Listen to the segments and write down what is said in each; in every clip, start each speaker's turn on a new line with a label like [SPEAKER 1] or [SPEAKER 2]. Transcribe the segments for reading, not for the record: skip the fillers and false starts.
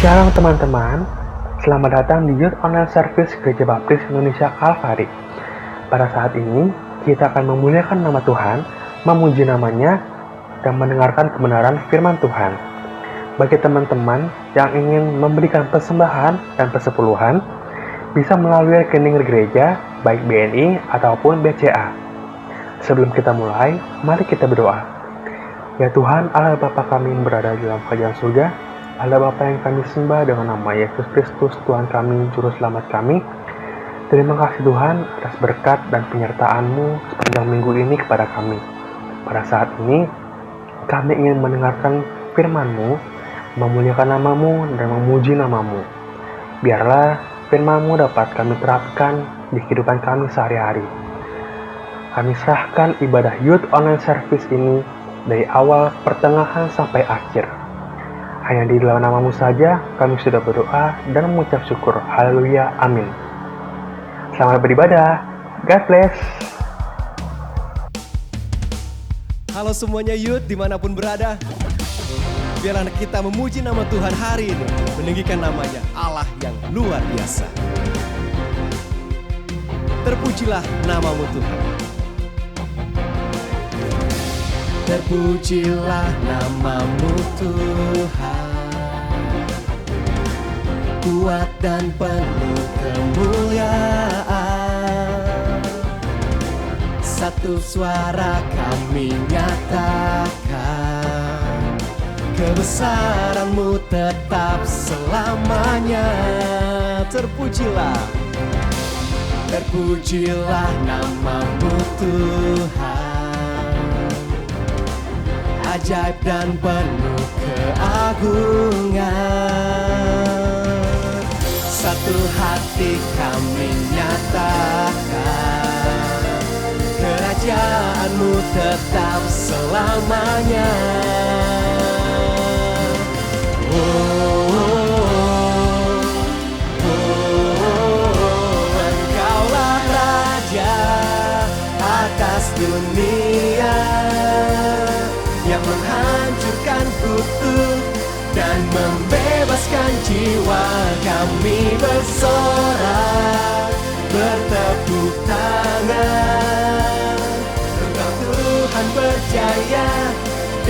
[SPEAKER 1] Shalom teman-teman, selamat datang di Youth Online Service Gereja Baptis Indonesia Kalvari. Pada saat ini, kita akan memuliakan nama Tuhan, memuji namanya, dan mendengarkan kebenaran firman Tuhan. Bagi teman-teman yang ingin memberikan persembahan dan persepuluhan, bisa melalui rekening gereja, baik BNI ataupun BCA. Sebelum kita mulai, mari kita berdoa. Ya Tuhan, Allah Bapa kami yang berada di dalam kerajaan surga, Allah Bapa yang kami sembah dengan nama Yesus Kristus, Tuhan kami, Juru Selamat kami. Terima kasih Tuhan atas berkat dan penyertaan-Mu sepanjang minggu ini kepada kami. Pada saat ini, kami ingin mendengarkan firman-Mu, memuliakan nama-Mu, dan memuji nama-Mu. Biarlah firman-Mu dapat kami terapkan di kehidupan kami sehari-hari. Kami serahkan ibadah Youth Online Service ini dari awal, pertengahan, sampai akhir. Hanya di dalam nama-Mu saja kami sudah berdoa dan mengucap syukur. Haleluya, amin. Selamat beribadah. God bless.
[SPEAKER 2] Halo semuanya Youth dimanapun berada. Biarlah kita memuji nama Tuhan hari ini, meninggikan namanya Allah yang luar biasa. Terpujilah nama-Mu Tuhan. Terpujilah nama-Mu Tuhan, kuat dan penuh kemuliaan. Satu suara kami nyatakan, kebesaran-Mu tetap selamanya. Terpujilah, terpujilah nama-Mu Tuhan, ajaib dan penuh keagungan. Satu hati kami nyatakan, kerajaan-Mu tetap selamanya. Oh, oh, oh, oh, Engkaulah Raja atas dunia, yang menghancurkan kutuk dan membebaskan jiwa. Kami bersorak, bertepuk tangan. Engkau Tuhan berjaya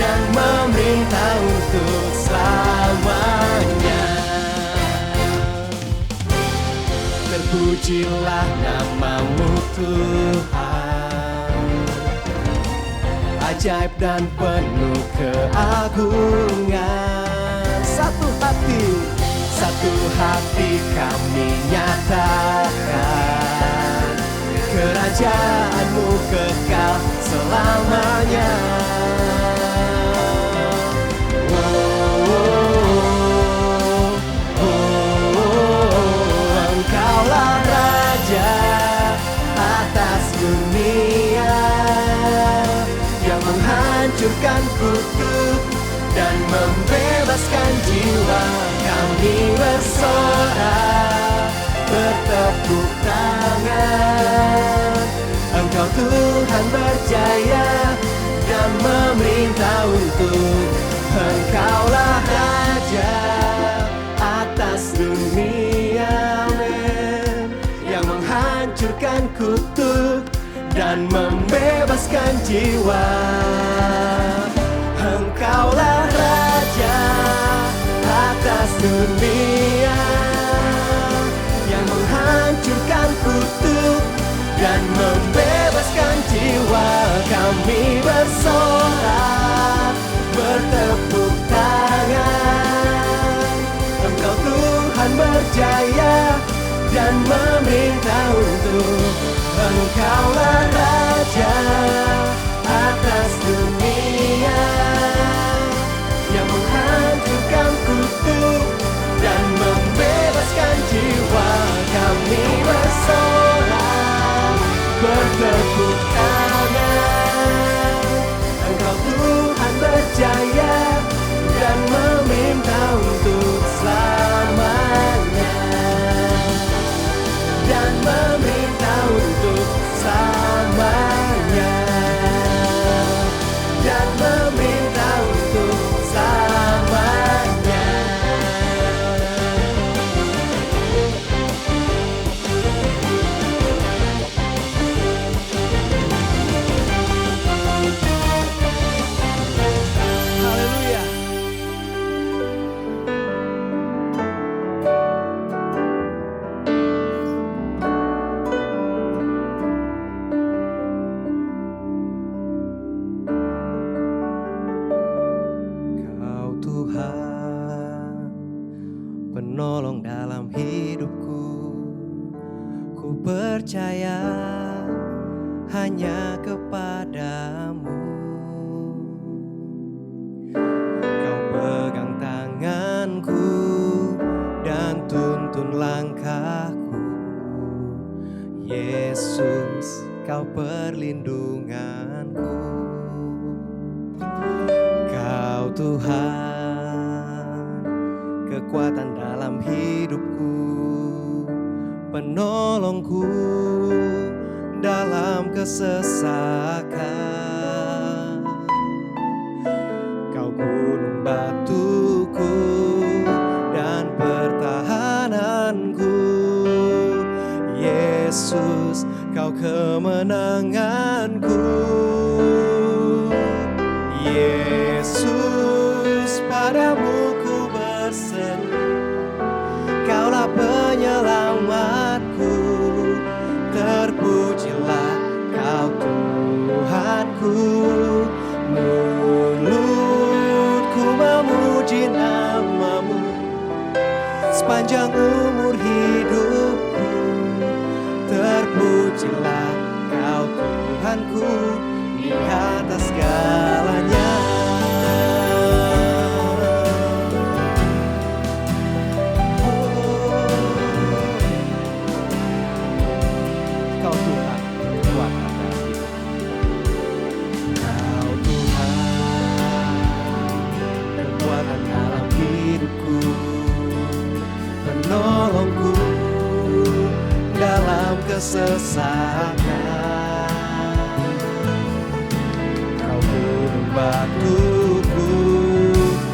[SPEAKER 2] dan memerintah untuk selamanya. Terpujilah nama-Mu Tuhan, ajaib dan penuh keagungan. Satu hati kami nyatakan, kerajaan-Mu kekal selamanya. Oh, oh, oh, oh, Engkaulah Raja atas dunia, yang menghancurkan kutuk dan membebaskan jiwa. Kami bersorak, bertepuk tangan. Engkau Tuhan berjaya dan memerintah untuk. Engkaulah Raja atas dunia, amin, yang menghancurkan kutuk dan membebaskan jiwa. Engkaulah Raja atas dunia, yang menghancurkan kutuk dan membebaskan jiwa. Kami bersorak, bertepuk tangan. Engkau Tuhan berjaya dan memerintah untuk. Engkaulah Raja atas dunia, yang menghancurkan kutuk dan membebaskan jiwa. Kami bersorak, bertepuk tangan. Engkau Tuhan berjaya dan memerintah untuk selamanya. Dan memerintah untuk selamanya. penolong dalam hidupku. Ku percaya hanya kepadamu. Kau pegang tanganku dan tuntun langkahku. Yesus, kau perlindunganku. Kau Tuhan, kekuatan dalam hidupku, penolongku dalam kesesakan. Kau gunung batuku dan pertahananku. Yesus, kau kemenanganku. Yesus, padamu ku berseru, Kaulah penyelamatku. Terpujilah Kau Tuhanku. Mulutku memuji nama-Mu sepanjang umur hidupku. Terpujilah Kau Tuhanku di atas segalanya. Kau Tuhan, kekuatan dalam hidupku. Kau Tuhan, kekuatan dalam hidupku, penolongku dalam kesesakan. Kau gunung batuku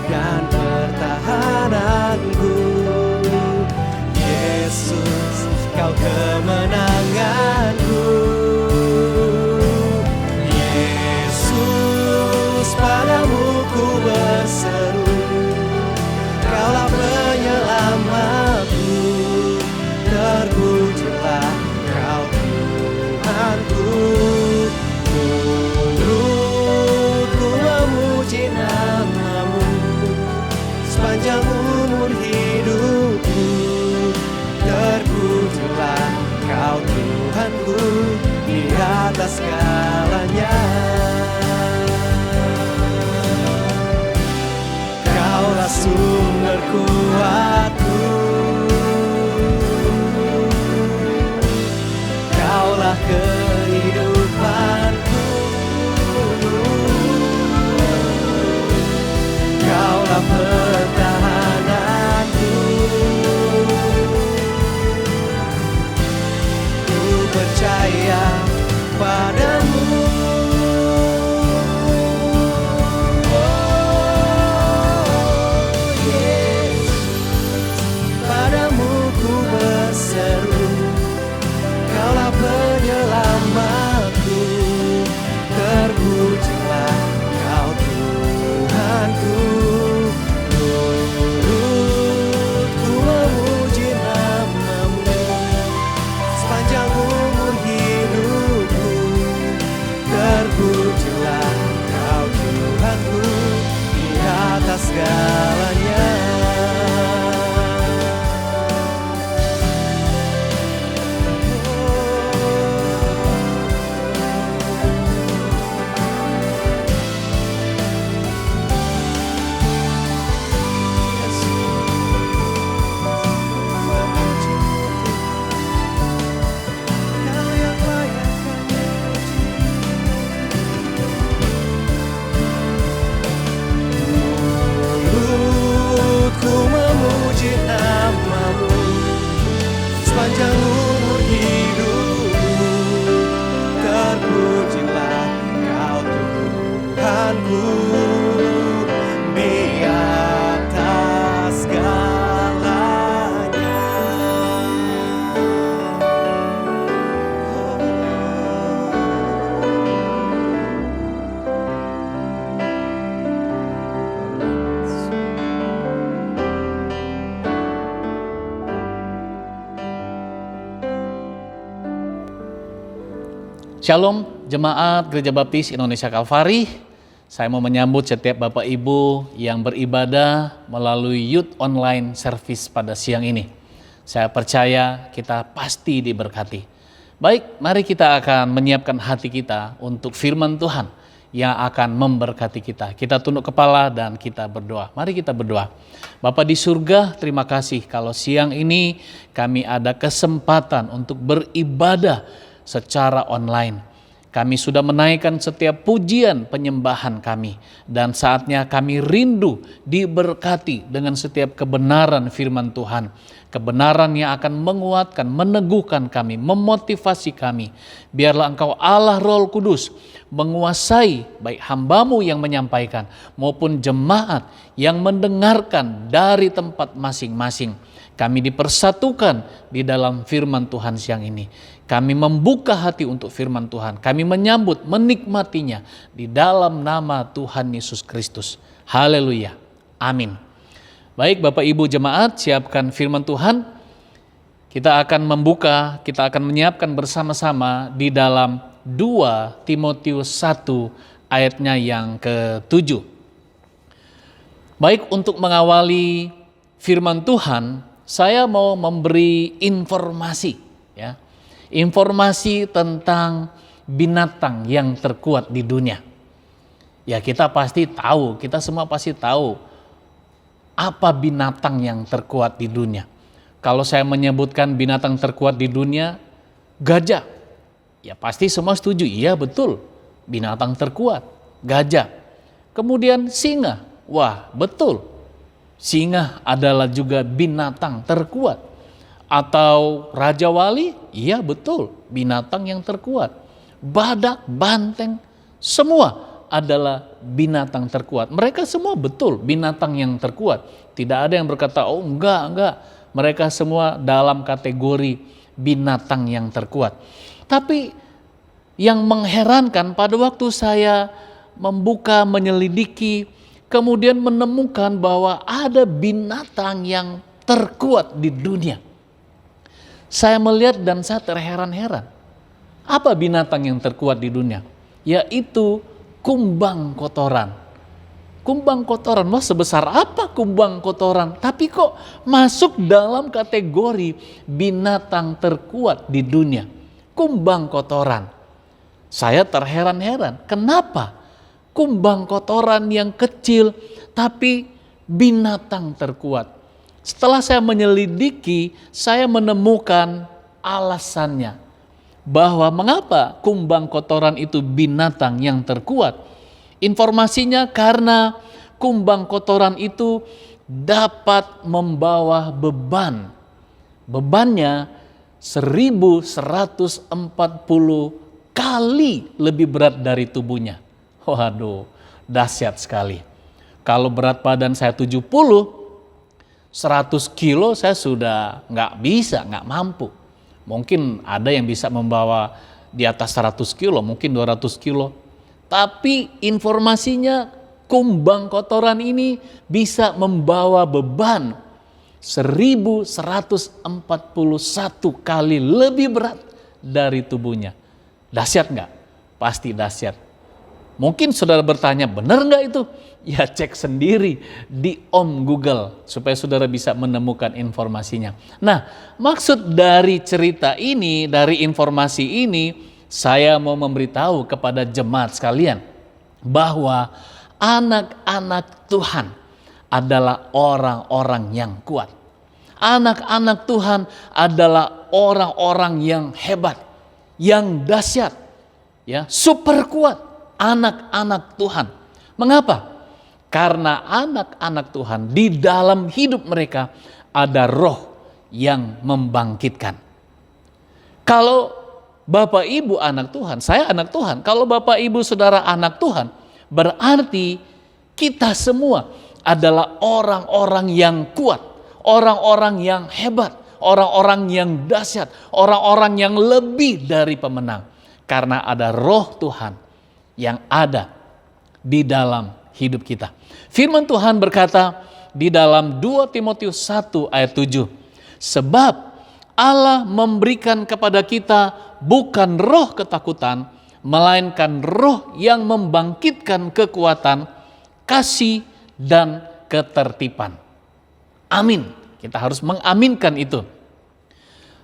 [SPEAKER 2] dan pertahananku. Yesus, Kau kemenanganku. Yesus, padamu ku berseru, Kaulah penyelamatku. Terpujilah Kau Tuhanku. Mulutku memuji nama-Mu sepanjang umur hidupku. Terpujilah Kau Tuhanku di atas segalanya. Kaulah sumber kuatku, Kaulah kehidupanku. Kaulah pertahananku. Ku percaya padamu. Padamu ku berseru, Kaulah penyelamatku. Terpujilah Kau Tuhanku. Mulutku memuji nama-Mu sepanjang umur hidupku. Terpujilah Kau Tuhanku di atas segalanya. Mulutku memuji nama-Mu sepanjang umur hidupku. Terpujilah Kau Tuhanku di atas segalanya.
[SPEAKER 3] Shalom, Jemaat Gereja Baptis Indonesia Kalvari. Saya mau menyambut setiap Bapak Ibu yang beribadah melalui Youth Online Service pada siang ini. Saya percaya kita pasti diberkati. Baik, mari kita akan menyiapkan hati kita untuk firman Tuhan yang akan memberkati kita. Kita tunduk kepala dan kita berdoa. Mari kita berdoa. Bapa di surga, terima kasih kalau siang ini kami ada kesempatan untuk beribadah secara online. Kami sudah menaikkan setiap pujian penyembahan kami, dan saatnya kami rindu diberkati dengan setiap kebenaran firman Tuhan. Kebenaran yang akan menguatkan, meneguhkan kami, memotivasi kami. Biarlah Engkau Allah Roh Kudus menguasai baik hamba-Mu yang menyampaikan maupun jemaat yang mendengarkan dari tempat masing-masing. Kami dipersatukan di dalam firman Tuhan siang ini. Kami membuka hati untuk firman Tuhan. Kami menyambut, menikmatinya di dalam nama Tuhan Yesus Kristus. Haleluya. Amin. Baik Bapak Ibu jemaat, siapkan firman Tuhan. Kita akan membuka, kita akan menyiapkan bersama-sama di dalam 2 Timotius 1 ayatnya yang ke-7. Baik, untuk mengawali firman Tuhan, saya mau memberi informasi, ya. Informasi tentang binatang yang terkuat di dunia. Ya, kita pasti tahu, kita semua pasti tahu apa binatang yang terkuat di dunia. Kalau saya menyebutkan binatang terkuat di dunia, gajah. Ya, pasti semua setuju, iya betul, binatang terkuat, gajah. Kemudian singa, wah betul, singa adalah juga binatang terkuat. Atau Raja Wali, iya betul, binatang yang terkuat. Badak, banteng, semua adalah binatang terkuat. Mereka semua betul binatang yang terkuat. Tidak ada yang berkata, oh enggak. Mereka semua dalam kategori binatang yang terkuat. Tapi yang mengherankan pada waktu saya membuka, menyelidiki, kemudian menemukan bahwa ada binatang yang terkuat di dunia. Saya melihat dan saya terheran-heran. Apa binatang yang terkuat di dunia? Yaitu kumbang kotoran. Kumbang kotoran, wah sebesar apa kumbang kotoran? Tapi kok masuk dalam kategori binatang terkuat di dunia? Kumbang kotoran. Saya terheran-heran, kenapa kumbang kotoran yang kecil tapi binatang terkuat? Setelah saya menyelidiki, saya menemukan alasannya bahwa mengapa kumbang kotoran itu binatang yang terkuat. Informasinya karena kumbang kotoran itu dapat membawa beban. Bebannya 1140 kali lebih berat dari tubuhnya. Waduh, dahsyat sekali. Kalau berat badan saya 70, 100 kilo saya sudah nggak mampu. Mungkin ada yang bisa membawa di atas 100 kilo, mungkin 200 kilo. Tapi informasinya kumbang kotoran ini bisa membawa beban 1141 kali lebih berat dari tubuhnya. Dahsyat nggak? Pasti dahsyat. Mungkin saudara bertanya, benar nggak itu? Ya cek sendiri di Om Google supaya saudara bisa menemukan informasinya. Nah, maksud dari cerita ini, dari informasi ini, saya mau memberitahu kepada jemaat sekalian bahwa anak-anak Tuhan adalah orang-orang yang kuat. Anak-anak Tuhan adalah orang-orang yang hebat, yang dahsyat, ya, super kuat. Anak-anak Tuhan. Mengapa? Karena anak-anak Tuhan di dalam hidup mereka ada roh yang membangkitkan. Kalau Bapak Ibu anak Tuhan, saya anak Tuhan. Kalau Bapak Ibu saudara anak Tuhan, berarti kita semua adalah orang-orang yang kuat, orang-orang yang hebat, orang-orang yang dahsyat, orang-orang yang lebih dari pemenang. Karena ada roh Tuhan yang ada di dalam hidup kita. Firman Tuhan berkata di dalam 2 Timotius 1 ayat 7. Sebab Allah memberikan kepada kita bukan roh ketakutan, melainkan roh yang membangkitkan kekuatan, kasih, dan ketertiban. Amin. Kita harus mengaminkan itu.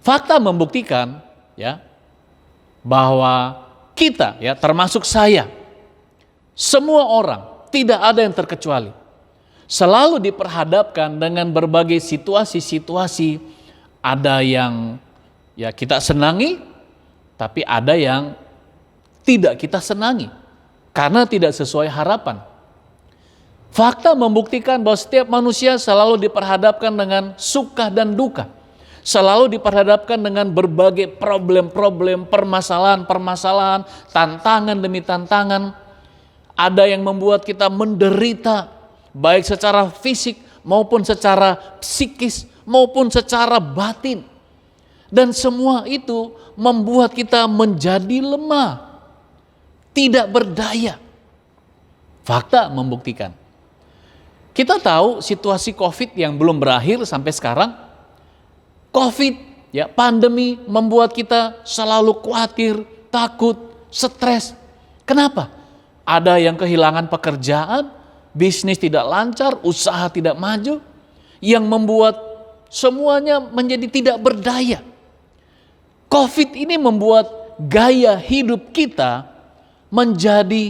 [SPEAKER 3] Fakta membuktikan ya bahwa kita ya termasuk saya, semua orang, tidak ada yang terkecuali, selalu diperhadapkan dengan berbagai situasi-situasi. Ada yang ya kita senangi, tapi ada yang tidak kita senangi karena tidak sesuai harapan. Fakta membuktikan bahwa setiap manusia selalu diperhadapkan dengan suka dan duka. Selalu diperhadapkan dengan berbagai problem-problem, permasalahan-permasalahan, tantangan demi tantangan. Ada yang membuat kita menderita, baik secara fisik maupun secara psikis maupun secara batin. Dan semua itu membuat kita menjadi lemah, tidak berdaya. Fakta membuktikan. Kita tahu situasi COVID yang belum berakhir sampai sekarang. COVID, ya pandemi membuat kita selalu khawatir, takut, stres. Kenapa? Ada yang kehilangan pekerjaan, bisnis tidak lancar, usaha tidak maju, yang membuat semuanya menjadi tidak berdaya. COVID ini membuat gaya hidup kita menjadi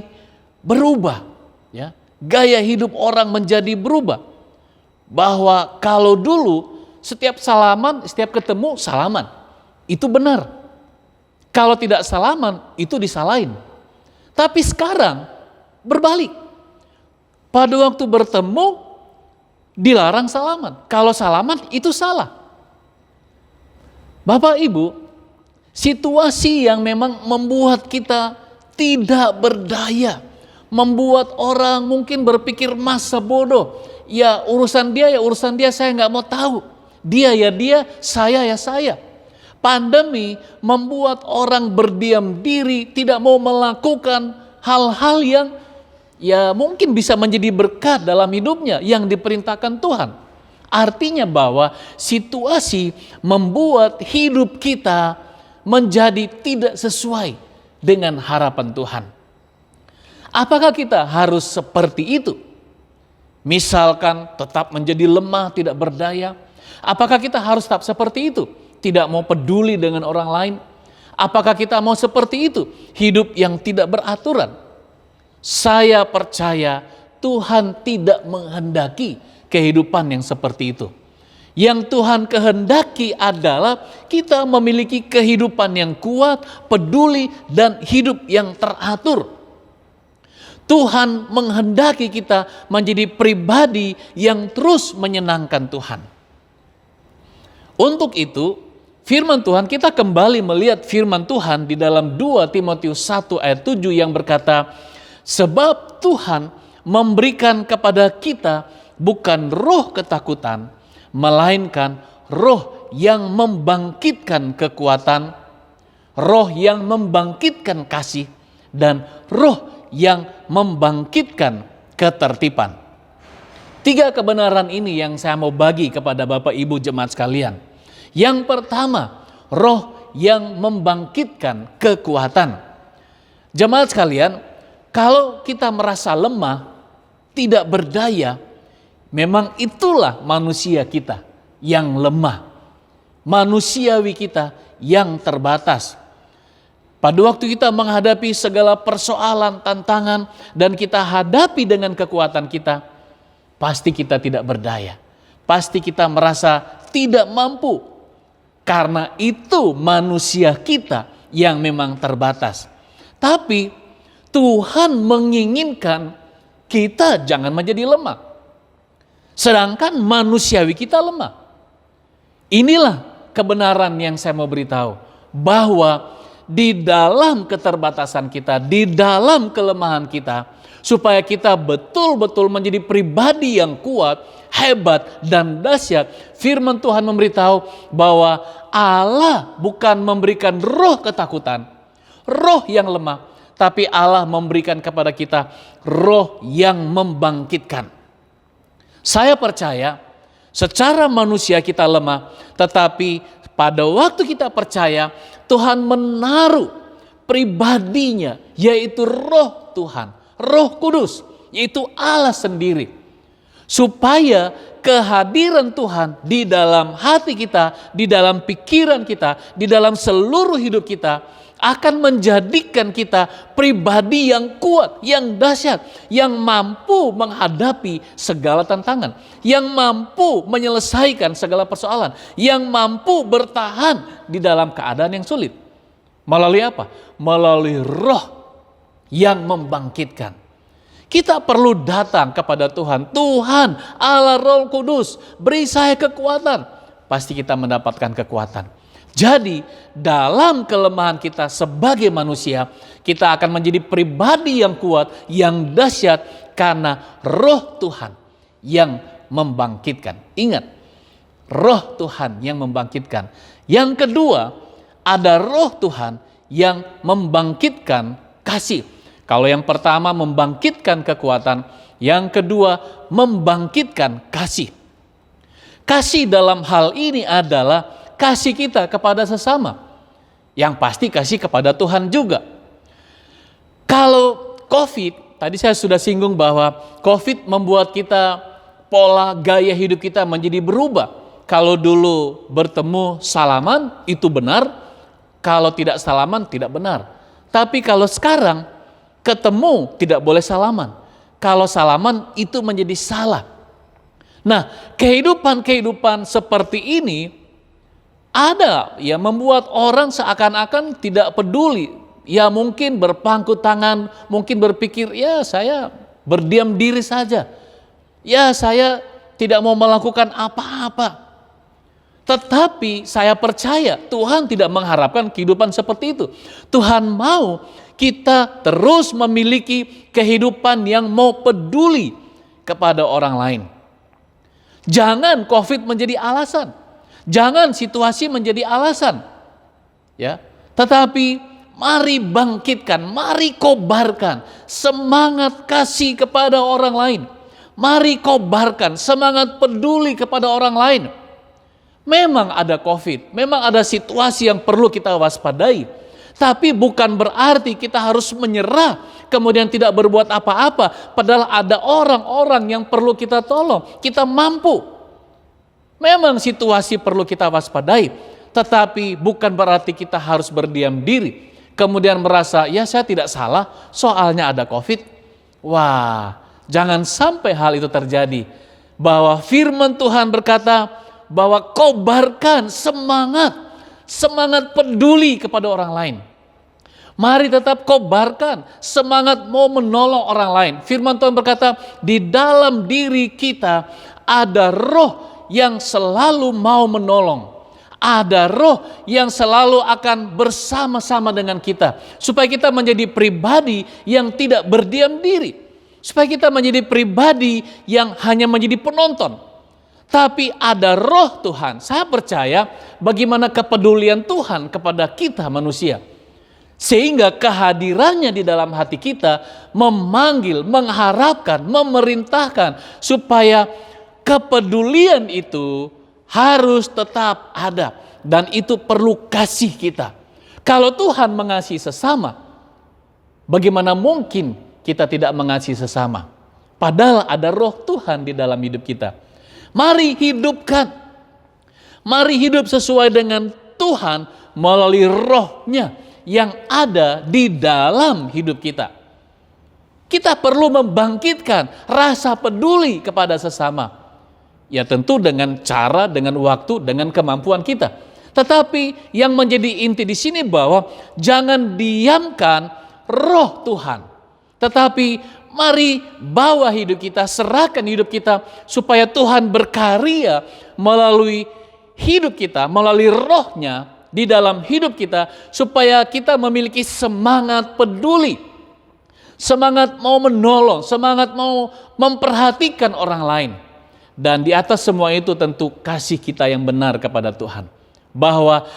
[SPEAKER 3] berubah, ya. Gaya hidup orang menjadi berubah. Bahwa kalau dulu setiap salaman, setiap ketemu salaman, itu benar. Kalau tidak salaman, itu disalahin. Tapi sekarang berbalik. Pada waktu bertemu, dilarang salaman. Kalau salaman, itu salah. Bapak Ibu, situasi yang memang membuat kita tidak berdaya, membuat orang mungkin berpikir masa bodoh. Ya urusan dia saya nggak mau tahu. Dia ya dia, saya ya saya. Pandemi membuat orang berdiam diri, tidak mau melakukan hal-hal yang ya mungkin bisa menjadi berkat dalam hidupnya yang diperintahkan Tuhan. Artinya bahwa situasi membuat hidup kita menjadi tidak sesuai dengan harapan Tuhan. Apakah kita harus seperti itu? Misalkan tetap menjadi lemah, tidak berdaya. Apakah kita harus tetap seperti itu? Tidak mau peduli dengan orang lain? Apakah kita mau seperti itu? Hidup yang tidak beraturan? Saya percaya Tuhan tidak menghendaki kehidupan yang seperti itu. Yang Tuhan kehendaki adalah kita memiliki kehidupan yang kuat, peduli, dan hidup yang teratur. Tuhan menghendaki kita menjadi pribadi yang terus menyenangkan Tuhan. Untuk itu, firman Tuhan, kita kembali melihat firman Tuhan di dalam 2 Timotius 1 ayat 7 yang berkata, sebab Tuhan memberikan kepada kita bukan roh ketakutan, melainkan roh yang membangkitkan kekuatan, roh yang membangkitkan kasih, dan roh yang membangkitkan ketertiban. 3 kebenaran ini yang saya mau bagi kepada Bapak Ibu jemaat sekalian. Yang pertama, roh yang membangkitkan kekuatan. Jemaat sekalian, kalau kita merasa lemah, tidak berdaya, memang itulah manusia kita yang lemah. Manusiawi kita yang terbatas. Pada waktu kita menghadapi segala persoalan, tantangan, dan kita hadapi dengan kekuatan kita, pasti kita tidak berdaya. Pasti kita merasa tidak mampu. Karena itu manusia kita yang memang terbatas. Tapi Tuhan menginginkan kita jangan menjadi lemah. Sedangkan manusiawi kita lemah. Inilah kebenaran yang saya mau beritahu. Bahwa di dalam keterbatasan kita, di dalam kelemahan kita, supaya kita betul-betul menjadi pribadi yang kuat, hebat, dan dahsyat. Firman Tuhan memberitahu bahwa Allah bukan memberikan roh ketakutan, roh yang lemah, tapi Allah memberikan kepada kita roh yang membangkitkan. Saya percaya secara manusia kita lemah, tetapi pada waktu kita percaya, Tuhan menaruh pribadinya, yaitu Roh Tuhan, Roh Kudus, yaitu Allah sendiri. Supaya kehadiran Tuhan di dalam hati kita, di dalam pikiran kita, di dalam seluruh hidup kita akan menjadikan kita pribadi yang kuat, yang dahsyat, yang mampu menghadapi segala tantangan, yang mampu menyelesaikan segala persoalan, yang mampu bertahan di dalam keadaan yang sulit. Melalui apa? Melalui Roh yang membangkitkan. Kita perlu datang kepada Tuhan. Tuhan, Allah Roh Kudus, beri saya kekuatan. Pasti kita mendapatkan kekuatan. Jadi dalam kelemahan kita sebagai manusia, kita akan menjadi pribadi yang kuat, yang dahsyat karena Roh Tuhan yang membangkitkan. Ingat, Roh Tuhan yang membangkitkan. Yang kedua, ada Roh Tuhan yang membangkitkan kasih. Kalau yang pertama membangkitkan kekuatan, yang kedua membangkitkan kasih. Kasih dalam hal ini adalah kasih kita kepada sesama. Yang pasti kasih kepada Tuhan juga. Kalau COVID, tadi saya sudah singgung bahwa COVID membuat kita, pola gaya hidup kita menjadi berubah. Kalau dulu bertemu salaman itu benar, kalau tidak salaman tidak benar. Tapi kalau sekarang ketemu tidak boleh salaman. Kalau salaman itu menjadi salah. Nah, kehidupan seperti ini ada ya membuat orang seakan-akan tidak peduli. Ya mungkin berpangku tangan, mungkin berpikir ya saya berdiam diri saja. Ya saya tidak mau melakukan apa-apa. Tetapi saya percaya Tuhan tidak mengharapkan kehidupan seperti itu. Tuhan mau kita terus memiliki kehidupan yang mau peduli kepada orang lain. Jangan COVID menjadi alasan. Jangan situasi menjadi alasan. Ya, tetapi mari bangkitkan, mari kobarkan semangat kasih kepada orang lain. Mari kobarkan semangat peduli kepada orang lain. Memang ada COVID, memang ada situasi yang perlu kita waspadai. Tapi bukan berarti kita harus menyerah, kemudian tidak berbuat apa-apa. Padahal ada orang-orang yang perlu kita tolong, kita mampu. Memang situasi perlu kita waspadai, tetapi bukan berarti kita harus berdiam diri. Kemudian merasa, ya saya tidak salah, soalnya ada COVID. Wah, jangan sampai hal itu terjadi. Bahwa firman Tuhan berkata, bahwa kobarkan semangat peduli kepada orang lain. Mari tetap kobarkan semangat mau menolong orang lain. Firman Tuhan berkata, di dalam diri kita ada roh yang selalu mau menolong. Ada roh yang selalu akan bersama-sama dengan kita. Supaya kita menjadi pribadi yang tidak berdiam diri. Supaya kita menjadi pribadi yang hanya menjadi penonton. Tapi ada roh Tuhan. Saya percaya bagaimana kepedulian Tuhan kepada kita manusia. Sehingga kehadirannya di dalam hati kita memanggil, mengharapkan, memerintahkan supaya kepedulian itu harus tetap ada. Dan itu perlu kasih kita. Kalau Tuhan mengasihi sesama, bagaimana mungkin kita tidak mengasihi sesama? Padahal ada roh Tuhan di dalam hidup kita. Mari hidupkan. Mari hidup sesuai dengan Tuhan melalui rohnya yang ada di dalam hidup kita. Kita perlu membangkitkan rasa peduli kepada sesama. Ya tentu dengan cara, dengan waktu, dengan kemampuan kita. Tetapi yang menjadi inti di sini bahwa jangan diamkan roh Tuhan. Tetapi mari bawa hidup kita, serahkan hidup kita supaya Tuhan berkarya melalui hidup kita, melalui rohnya di dalam hidup kita supaya kita memiliki semangat peduli, semangat mau menolong, semangat mau memperhatikan orang lain. Dan di atas semua itu tentu kasih kita yang benar kepada Tuhan. Bahwa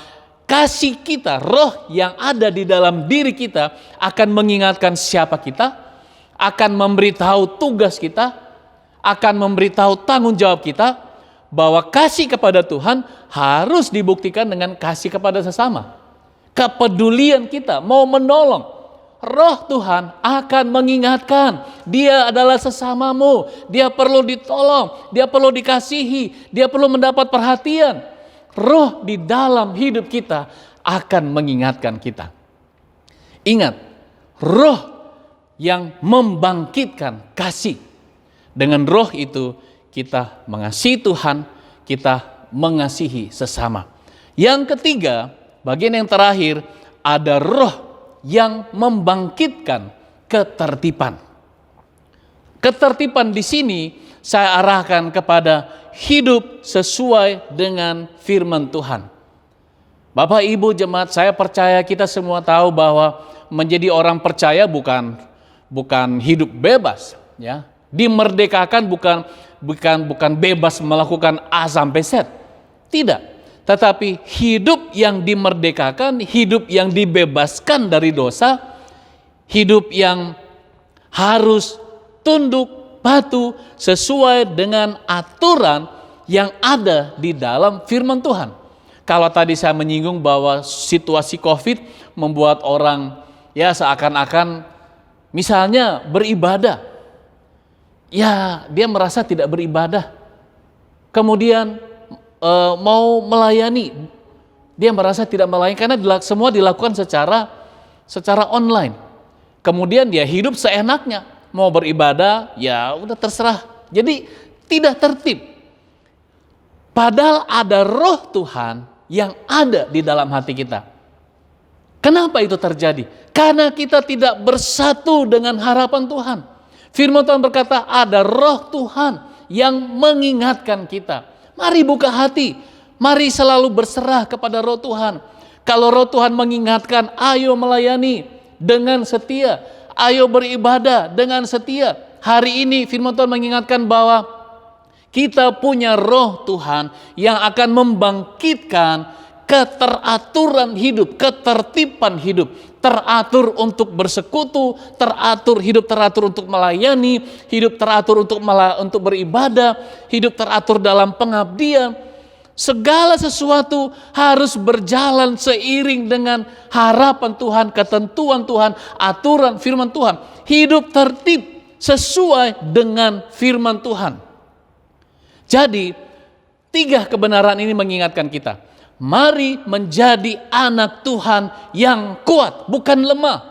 [SPEAKER 3] kasih kita, roh yang ada di dalam diri kita akan mengingatkan siapa kita, akan memberitahu tugas kita, akan memberitahu tanggung jawab kita, bahwa kasih kepada Tuhan harus dibuktikan dengan kasih kepada sesama. kepedulian kita, mau menolong, Roh Tuhan akan mengingatkan, dia adalah sesamamu, dia perlu ditolong, dia perlu dikasihi, dia perlu mendapat perhatian. Roh di dalam hidup kita akan mengingatkan kita. Ingat, roh yang membangkitkan kasih. Dengan roh itu kita mengasihi Tuhan, kita mengasihi sesama. Yang ketiga, bagian yang terakhir, ada roh yang membangkitkan ketertiban. Ketertiban di sini saya arahkan kepada hidup sesuai dengan firman Tuhan. Bapak Ibu jemaat, saya percaya kita semua tahu bahwa menjadi orang percaya bukan hidup bebas, ya. Dimerdekakan bukan bebas melakukan A sampai Z. Tidak. Tetapi hidup yang dimerdekakan, hidup yang dibebaskan dari dosa, hidup yang harus tunduk, patuh sesuai dengan aturan yang ada di dalam firman Tuhan. Kalau tadi saya menyinggung bahwa situasi COVID membuat orang ya seakan-akan misalnya beribadah, ya dia merasa tidak beribadah. Kemudian mau melayani, dia merasa tidak melayani karena semua dilakukan secara online. Kemudian dia hidup seenaknya, mau beribadah ya udah terserah. Jadi tidak tertib. Padahal ada roh Tuhan yang ada di dalam hati kita. Kenapa itu terjadi? Karena kita tidak bersatu dengan harapan Tuhan. Firman Tuhan berkata ada roh Tuhan yang mengingatkan kita. Mari buka hati, mari selalu berserah kepada roh Tuhan. Kalau roh Tuhan mengingatkan, ayo melayani dengan setia, ayo beribadah dengan setia. Hari ini firman Tuhan mengingatkan bahwa kita punya roh Tuhan yang akan membangkitkan keteraturan hidup, ketertiban hidup. Teratur untuk bersekutu, hidup teratur untuk melayani, hidup teratur untuk beribadah, hidup teratur dalam pengabdian. Segala sesuatu harus berjalan seiring dengan harapan Tuhan, ketentuan Tuhan, aturan firman Tuhan. Hidup tertib sesuai dengan firman Tuhan. Jadi, 3 kebenaran ini mengingatkan kita. Mari menjadi anak Tuhan yang kuat, bukan lemah.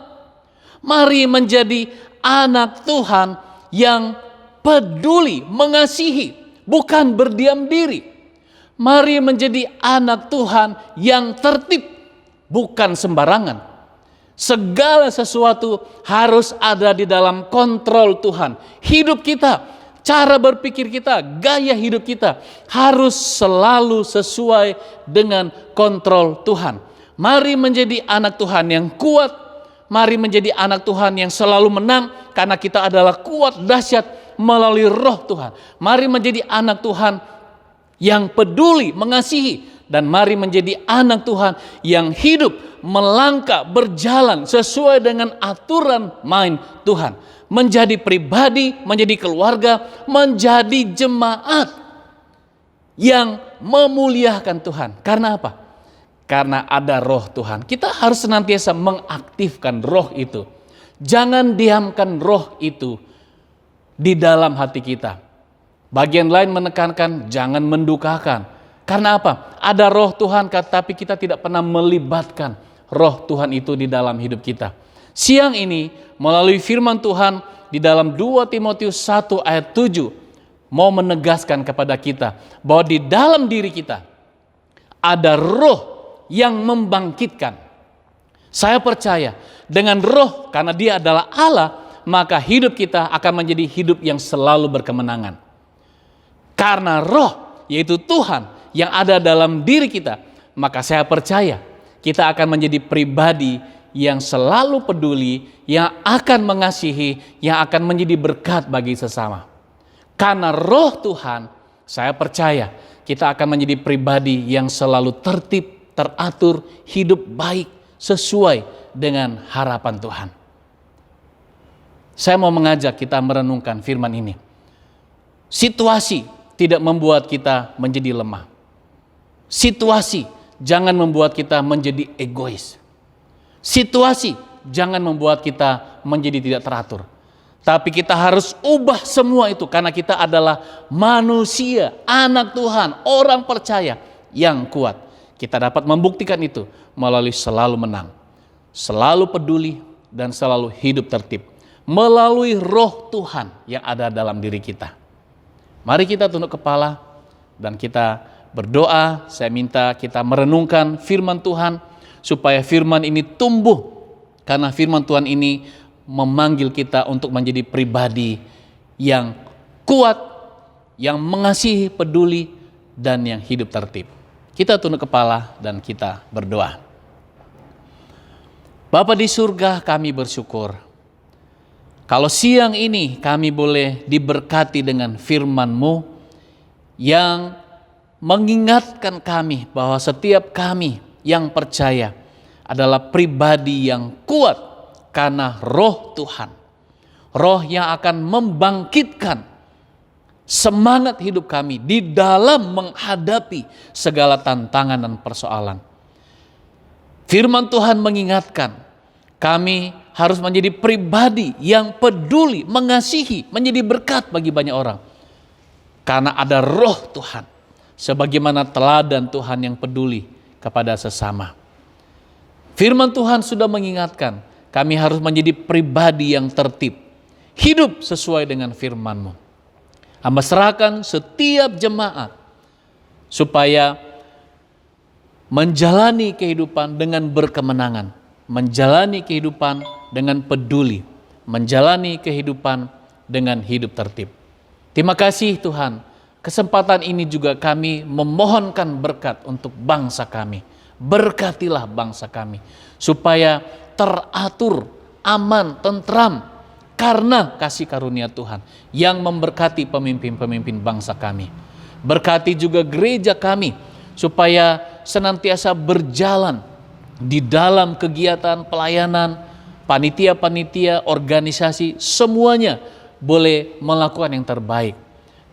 [SPEAKER 3] Mari menjadi anak Tuhan yang peduli, mengasihi, bukan berdiam diri. Mari menjadi anak Tuhan yang tertib, bukan sembarangan. Segala sesuatu harus ada di dalam kontrol Tuhan. Hidup kita, cara berpikir kita, gaya hidup kita harus selalu sesuai dengan kontrol Tuhan. Mari menjadi anak Tuhan yang kuat, mari menjadi anak Tuhan yang selalu menang karena kita adalah kuat dahsyat melalui roh Tuhan. Mari menjadi anak Tuhan yang peduli, mengasihi, dan mari menjadi anak Tuhan yang hidup, melangkah, berjalan sesuai dengan aturan main Tuhan. Menjadi pribadi, menjadi keluarga, menjadi jemaat yang memuliakan Tuhan. Karena apa? Karena ada roh Tuhan. Kita harus senantiasa mengaktifkan roh itu. Jangan diamkan roh itu di dalam hati kita. Bagian lain menekankan jangan mendukakan. Karena apa? Ada roh Tuhan tapi kita tidak pernah melibatkan roh Tuhan itu di dalam hidup kita. Siang ini melalui firman Tuhan di dalam 2 Timotius 1 ayat 7 mau menegaskan kepada kita bahwa di dalam diri kita ada roh yang membangkitkan. Saya percaya dengan roh, karena dia adalah Allah, maka hidup kita akan menjadi hidup yang selalu berkemenangan. Karena roh, yaitu Tuhan yang ada dalam diri kita, maka saya percaya kita akan menjadi pribadi yang selalu peduli, yang akan mengasihi, yang akan menjadi berkat bagi sesama. Karena roh Tuhan, saya percaya kita akan menjadi pribadi yang selalu tertib, teratur, hidup baik sesuai dengan harapan Tuhan. Saya mau mengajak kita merenungkan firman ini. Situasi tidak membuat kita menjadi lemah. Situasi jangan membuat kita menjadi egois. Situasi jangan membuat kita menjadi tidak teratur. Tapi kita harus ubah semua itu karena kita adalah manusia, anak Tuhan, orang percaya yang kuat. Kita dapat membuktikan itu melalui selalu menang, selalu peduli, dan selalu hidup tertib. Melalui roh Tuhan yang ada dalam diri kita. Mari kita tunduk kepala dan kita berdoa. Saya minta kita merenungkan firman Tuhan supaya firman ini tumbuh. Karena firman Tuhan ini memanggil kita untuk menjadi pribadi yang kuat, yang mengasihi, peduli, dan yang hidup tertib. Kita tunduk kepala dan kita berdoa. Bapa di surga, kami bersyukur kalau siang ini kami boleh diberkati dengan firman-Mu yang mengingatkan kami bahwa setiap kami yang percaya adalah pribadi yang kuat karena roh Tuhan. Roh yang akan membangkitkan semangat hidup kami di dalam menghadapi segala tantangan dan persoalan. Firman Tuhan mengingatkan kami harus menjadi pribadi yang peduli, mengasihi, menjadi berkat bagi banyak orang. Karena ada roh Tuhan, sebagaimana teladan Tuhan yang peduli kepada sesama. Firman Tuhan sudah mengingatkan, kami harus menjadi pribadi yang tertib, hidup sesuai dengan firman-Mu. Hamba serahkan setiap jemaat supaya menjalani kehidupan dengan berkemenangan, menjalani kehidupan dengan peduli, menjalani kehidupan dengan hidup tertib. Terima kasih Tuhan, kesempatan ini juga kami memohonkan berkat untuk bangsa kami. Berkatilah bangsa kami supaya teratur, aman, tentram karena kasih karunia Tuhan yang memberkati pemimpin-pemimpin bangsa kami. Berkati juga gereja kami supaya senantiasa berjalan di dalam kegiatan pelayanan, panitia-panitia, organisasi, semuanya boleh melakukan yang terbaik.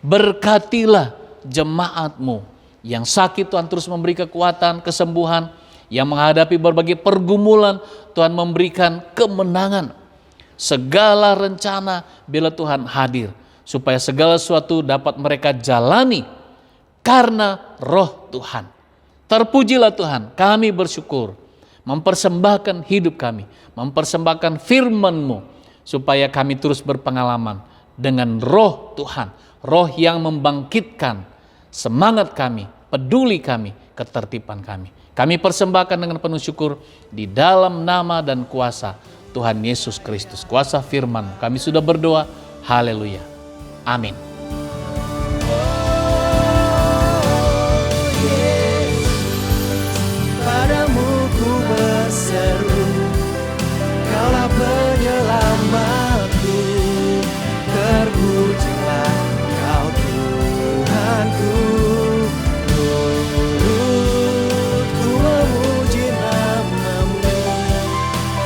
[SPEAKER 3] Berkatilah jemaat-Mu yang sakit, Tuhan terus memberi kekuatan, kesembuhan, yang menghadapi berbagai pergumulan, Tuhan memberikan kemenangan. Segala rencana bila Tuhan hadir, supaya segala sesuatu dapat mereka jalani karena roh Tuhan. Terpujilah Tuhan, kami bersyukur, mempersembahkan hidup kami, mempersembahkan firman-Mu, supaya kami terus berpengalaman dengan roh Tuhan, roh yang membangkitkan semangat kami, peduli kami, ketertiban kami. Kami persembahkan dengan penuh syukur di dalam nama dan kuasa Tuhan Yesus Kristus, kuasa firman. Kami sudah berdoa, haleluya, amin.
[SPEAKER 2] Padamu ku berseru, Kaulah penyelamatku, terpujilah Kau Tuhanku. Turut ku memuji nama-Mu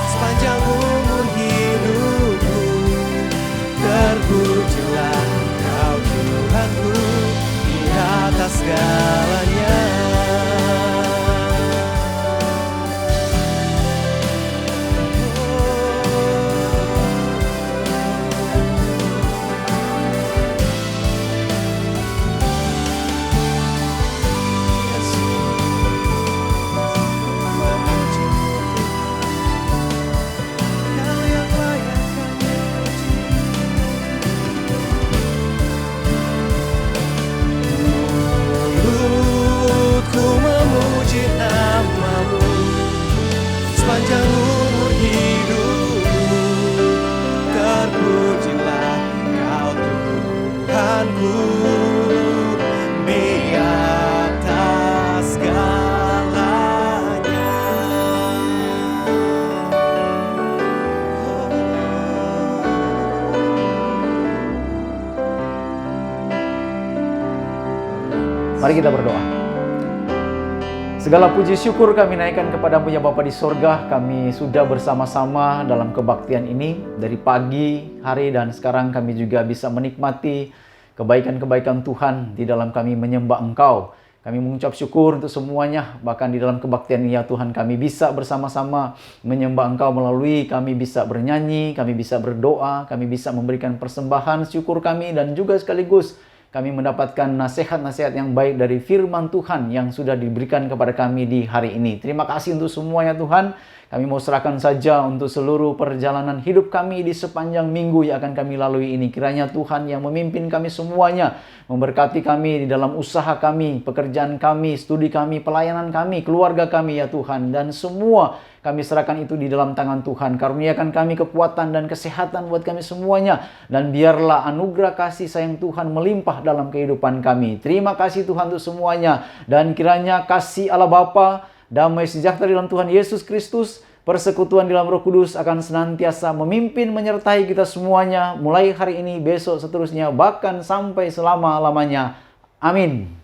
[SPEAKER 2] sepanjang umur hidupku, terpujilah Kau Tuhanku di atas segalanya. Sepanjang umur hidupku, terpujilah Kau Tuhanku di atas segalanya.
[SPEAKER 4] Mari kita berdoa. Segala puji syukur kami naikkan kepadamu ya Bapa di sorga. Kami sudah bersama-sama dalam kebaktian ini dari pagi hari, dan sekarang kami juga bisa menikmati kebaikan-kebaikan Tuhan di dalam kami menyembah Engkau. Kami mengucap syukur untuk semuanya, bahkan di dalam kebaktian ini ya Tuhan, kami bisa bersama-sama menyembah Engkau melalui kami bisa bernyanyi, kami bisa berdoa, kami bisa memberikan persembahan syukur kami, dan juga sekaligus kami mendapatkan nasihat-nasihat yang baik dari firman Tuhan yang sudah diberikan kepada kami di hari ini. Terima kasih untuk semuanya Tuhan. Kami mau serahkan saja untuk seluruh perjalanan hidup kami di sepanjang minggu yang akan kami lalui ini. Kiranya Tuhan yang memimpin kami semuanya, memberkati kami di dalam usaha kami, pekerjaan kami, studi kami, pelayanan kami, keluarga kami ya Tuhan. Dan semua kami serahkan itu di dalam tangan Tuhan. Karuniakan kami kekuatan dan kesehatan buat kami semuanya. Dan biarlah anugerah kasih sayang Tuhan melimpah dalam kehidupan kami. Terima kasih Tuhan untuk semuanya. Dan kiranya kasih Allah Bapa, damai sejahtera dalam Tuhan Yesus Kristus, persekutuan di dalam Roh Kudus akan senantiasa memimpin menyertai kita semuanya, mulai hari ini, besok, seterusnya, bahkan sampai selama-lamanya. Amin.